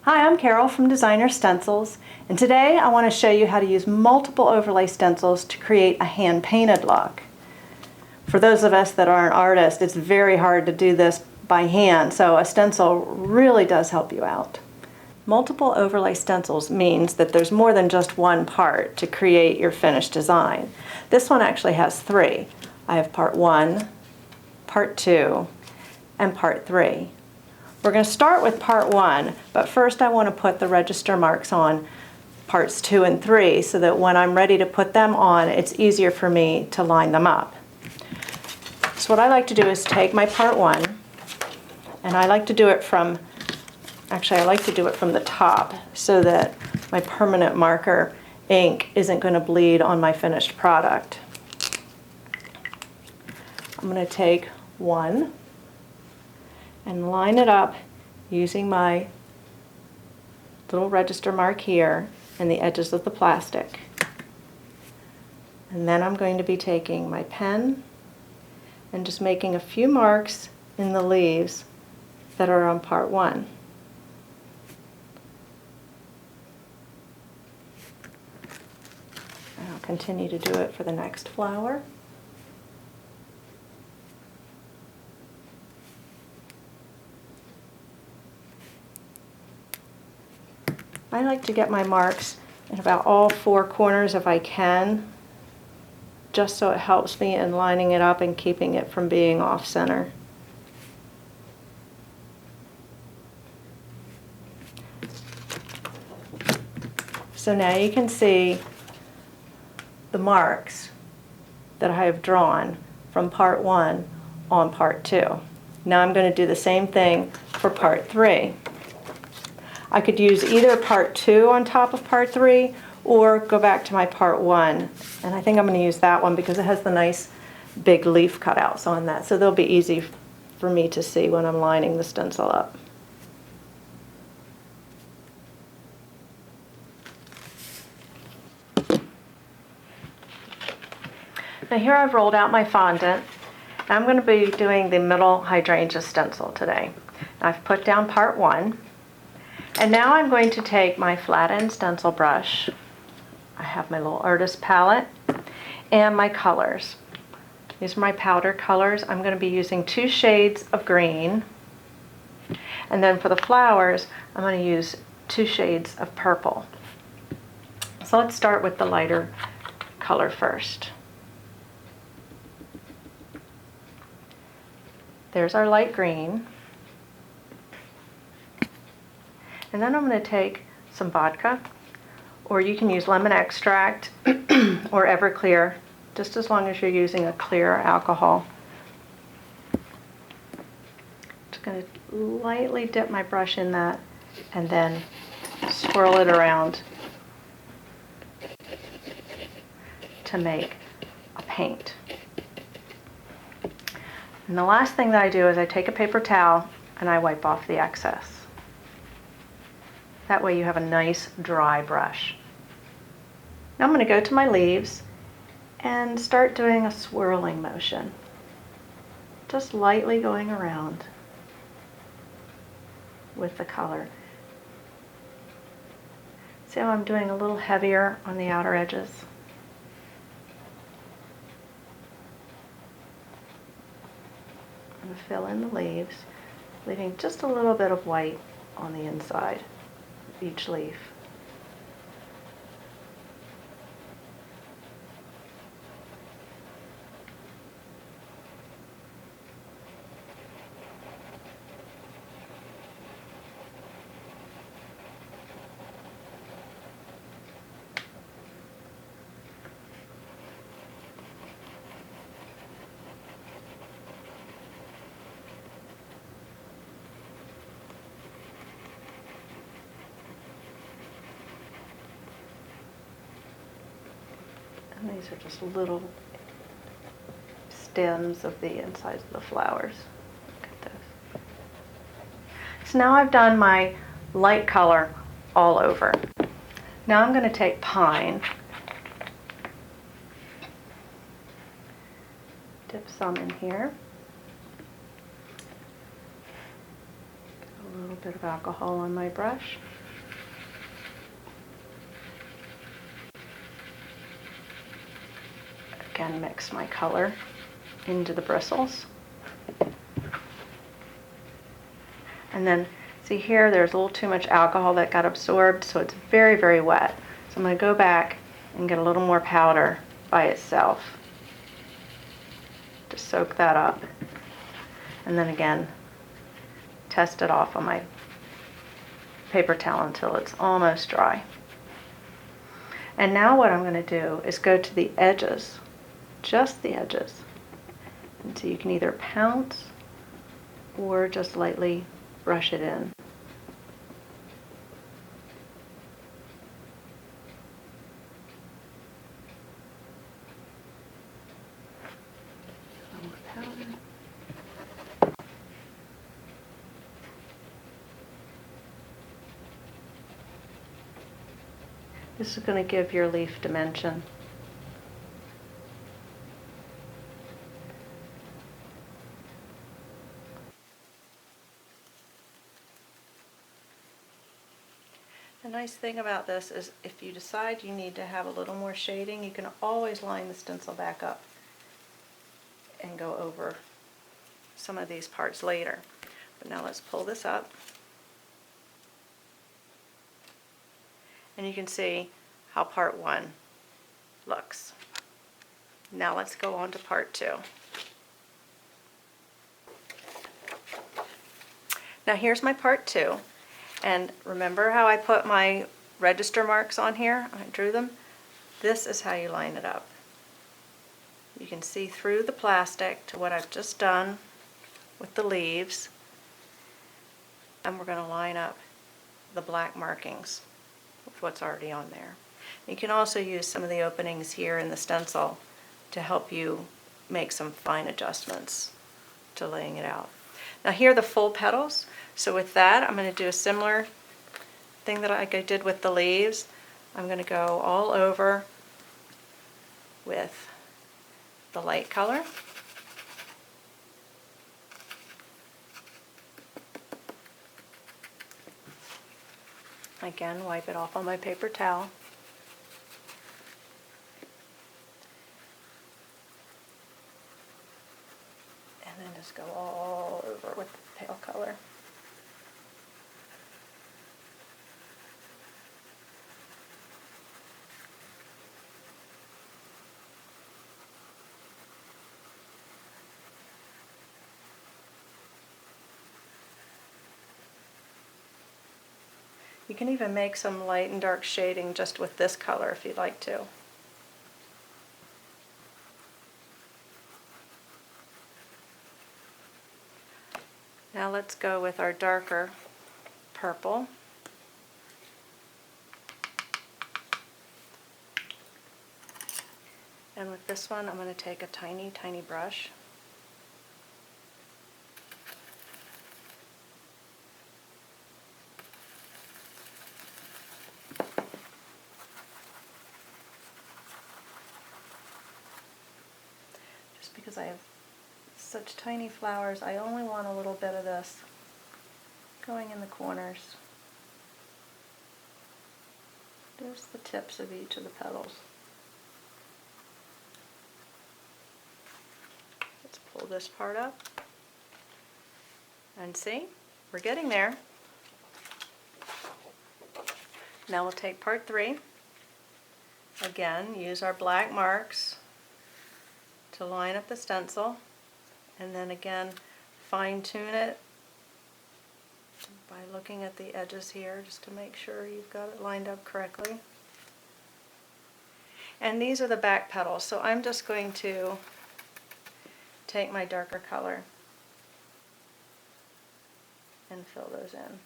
Hi, I'm Carol from Designer Stencils, and today I want to show you how to use multiple overlay stencils to create a hand-painted look. For those of us that aren't artists, it's very hard to do this by hand, so a stencil really does help you out. Multiple overlay stencils means that there's more than just one part to create your finished design. This one actually has three. I have part 1, part 2, and part 3. We're going to start with part 1, but first I want to put the register marks on parts 2 and 3 so that when I'm ready to put them on, it's easier for me to line them up. So what I like to do is take my part 1, and I like to do it from, actually I like to do it from the top so that my permanent marker ink isn't going to bleed on my finished product. I'm going to take 1 and line it up using my little register mark here and the edges of the plastic. And then I'm going to be taking my pen and just making a few marks in the leaves that are on part 1. And I'll continue to do it for the next flower. I like to get my marks in about all 4 corners if I can, just so it helps me in lining it up and keeping it from being off center. So now you can see the marks that I have drawn from part 1 on part 2. Now I'm going to do the same thing for part 3. I could use either part 2 on top of part 3 or go back to my part 1, and I think I'm going to use that one because it has the nice big leaf cutouts on that, so they'll be easy for me to see when I'm lining the stencil up. Now here I've rolled out my fondant. I'm going to be doing the middle hydrangea stencil today. I've put down part 1. And now I'm going to take my flat end stencil brush. I have my little artist palette and my colors. These are my powder colors. I'm going to be using 2 shades of green. And then for the flowers, I'm going to use 2 shades of purple. So let's start with the lighter color first. There's our light green. And then I'm going to take some vodka, or you can use lemon extract or Everclear, just as long as you're using a clear alcohol. Just going to lightly dip my brush in that and then swirl it around to make a paint. And the last thing that I do is I take a paper towel and I wipe off the excess. That way you have a nice dry brush. Now I'm going to go to my leaves and start doing a swirling motion. Just lightly going around with the color. See how I'm doing a little heavier on the outer edges? I'm going to fill in the leaves, leaving just a little bit of white on the inside. Each leaf. And these are just little stems of the insides of the flowers. Look at this. So now I've done my light color all over. Now I'm going to take pine, dip some in here, get a little bit of alcohol on my brush. again mix my color into the bristles. And then see here, there's a little too much alcohol that got absorbed, so it's very, very wet. So I'm going to go back and get a little more powder by itself to soak that up. And then again, test it off on my paper towel until it's almost dry. And now what I'm going to do is go to the edges, just the edges. And so you can either pounce or just lightly brush it in. This is going to give your leaf dimension. The nice thing about this is if you decide you need to have a little more shading, you can always line the stencil back up and go over some of these parts later. But now let's pull this up. And you can see how part 1 looks. Now let's go on to part 2. Now here's my part 2. And remember how I put my register marks on here? I drew them. This is how you line it up. You can see through the plastic to what I've just done with the leaves. And we're going to line up the black markings with what's already on there. You can also use some of the openings here in the stencil to help you make some fine adjustments to laying it out. Now here are the full petals. So with that, I'm going to do a similar thing that I did with the leaves. I'm going to go all over with the light color. Again, wipe it off on my paper towel. And then just go all over with the pale color. You can even make some light and dark shading just with this color if you'd like to. Now let's go with our darker purple. And with this one, I'm going to take a tiny, tiny brush. Just because I have such tiny flowers, I only want a little bit of this going in the corners. There's the tips of each of the petals. Let's pull this part up and see, we're getting there. Now we'll take part 3. Again, use our black marks to line up the stencil, and then again fine tune it by looking at the edges here just to make sure you've got it lined up correctly. And these are the back petals, so I'm just going to take my darker color and fill those in.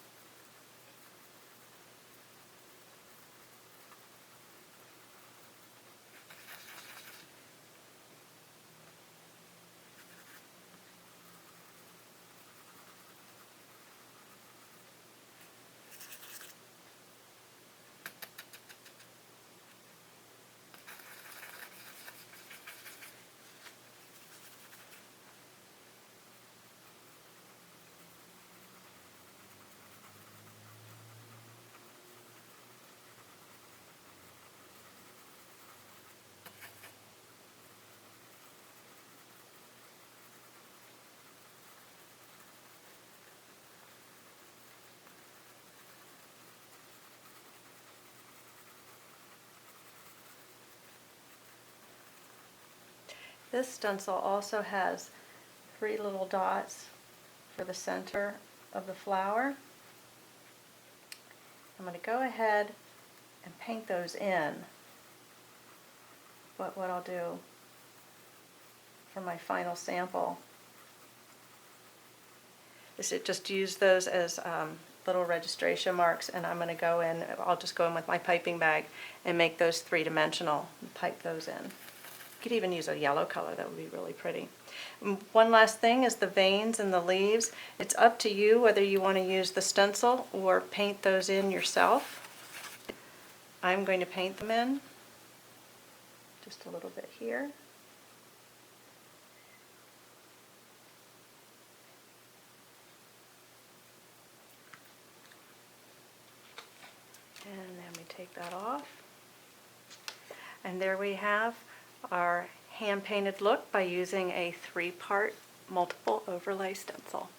This stencil also has 3 little dots for the center of the flower. I'm going to go ahead and paint those in. But what I'll do for my final sample is just use those as little registration marks, and I'm going to go in, I'll just go in with my piping bag and make those 3-dimensional and pipe those in. You could even use a yellow color, that would be really pretty. One last thing is the veins and the leaves. It's up to you whether you want to use the stencil or paint those in yourself. I'm going to paint them in just a little bit here. And then we take that off. And there we have our hand-painted look by using a 3-part multiple overlay stencil.